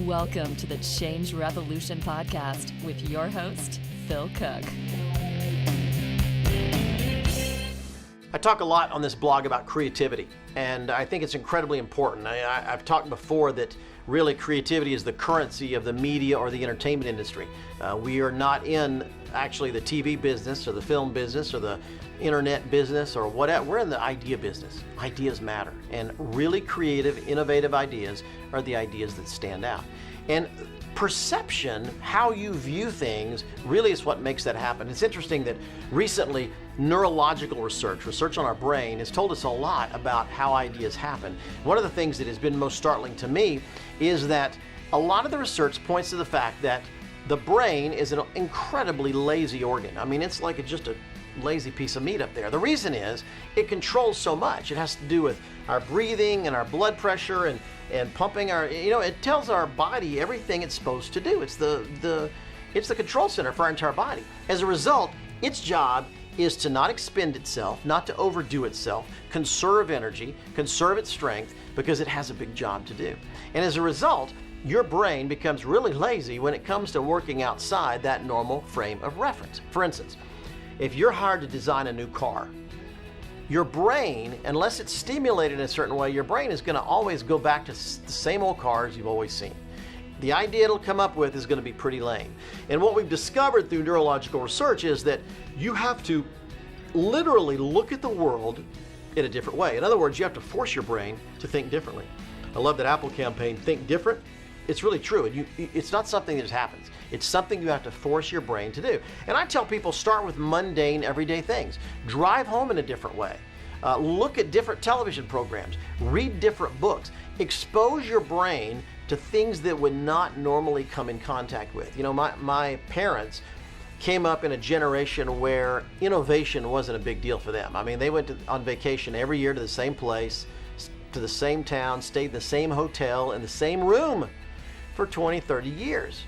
Welcome to the Change Revolution podcast with your host, Phil Cooke. I talk a lot on this blog about creativity, and I think it's incredibly important. I've talked before that really creativity is the currency of the media or the entertainment industry. We are not in actually the TV business or the film business or the internet business or whatever. We're in the idea business. Ideas matter, and really creative, innovative ideas are the ideas that stand out. And perception, how you view things, really is what makes that happen. It's interesting that recently neurological research on our brain, has told us a lot about how ideas happen. One of the things that has been most startling to me is that a lot of the research points to the fact that the brain is an incredibly lazy organ. I mean, it's like just a lazy piece of meat up there. The reason is it controls so much. It has to do with our breathing and our blood pressure and pumping our, it tells our body everything it's supposed to do. It's the control center for our entire body. As a result, its job is to not expend itself, not to overdo itself, conserve energy, conserve its strength, because it has a big job to do. And as a result, your brain becomes really lazy when it comes to working outside that normal frame of reference. For instance, if you're hired to design a new car, your brain, unless it's stimulated in a certain way, your brain is going to always go back to the same old cars you've always seen. The idea it'll come up with is going to be pretty lame. And what we've discovered through neurological research is that you have to literally look at the world in a different way. In other words, you have to force your brain to think differently. I love that Apple campaign, think different. It's really true. It's not something that just happens. It's something you have to force your brain to do. And I tell people, start with mundane, everyday things. Drive home in a different way. Look at different television programs. Read different books. Expose your brain to things that would not normally come in contact with. My parents came up in a generation where innovation wasn't a big deal for them. I mean, they went on vacation every year to the same place, to the same town, stayed in the same hotel, in the same room for 20, 30 years.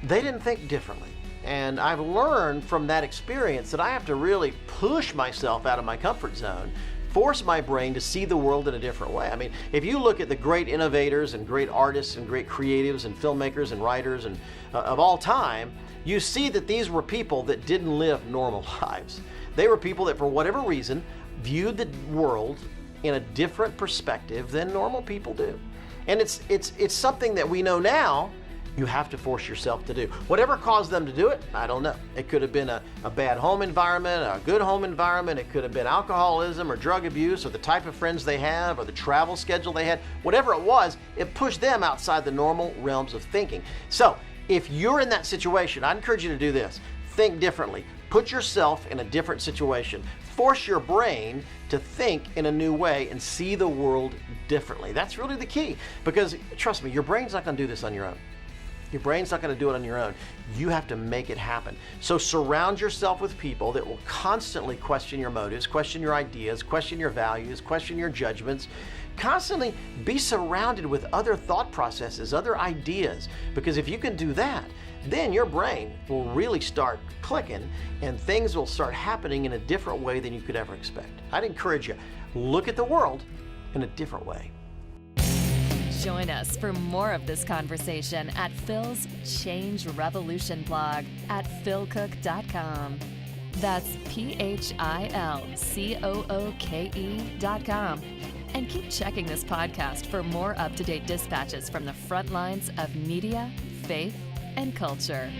They didn't think differently. And I've learned from that experience that I have to really push myself out of my comfort zone, force my brain to see the world in a different way. I mean, if you look at the great innovators and great artists and great creatives and filmmakers and writers and of all time, you see that these were people that didn't live normal lives. They were people that, for whatever reason, viewed the world in a different perspective than normal people do. And it's something that we know now you have to force yourself to do. Whatever caused them to do it, I don't know. It could have been a bad home environment, a good home environment. It could have been alcoholism or drug abuse or the type of friends they have or the travel schedule they had. Whatever it was, it pushed them outside the normal realms of thinking. So if you're in that situation, I'd encourage you to do this. Think differently. Put yourself in a different situation. Force your brain to think in a new way and see the world differently. That's really the key, because trust me, your brain's not going to do this on your own. Your brain's not going to do it on your own. You have to make it happen. So surround yourself with people that will constantly question your motives, question your ideas, question your values, question your judgments. Constantly be surrounded with other thought processes, other ideas, because if you can do that, then your brain will really start clicking and things will start happening in a different way than you could ever expect. I'd encourage you, look at the world in a different way. Join us for more of this conversation at Phil's Change Revolution blog at philcooke.com. That's PHILCOOKE.com. And keep checking this podcast for more up-to-date dispatches from the front lines of media, faith, and culture.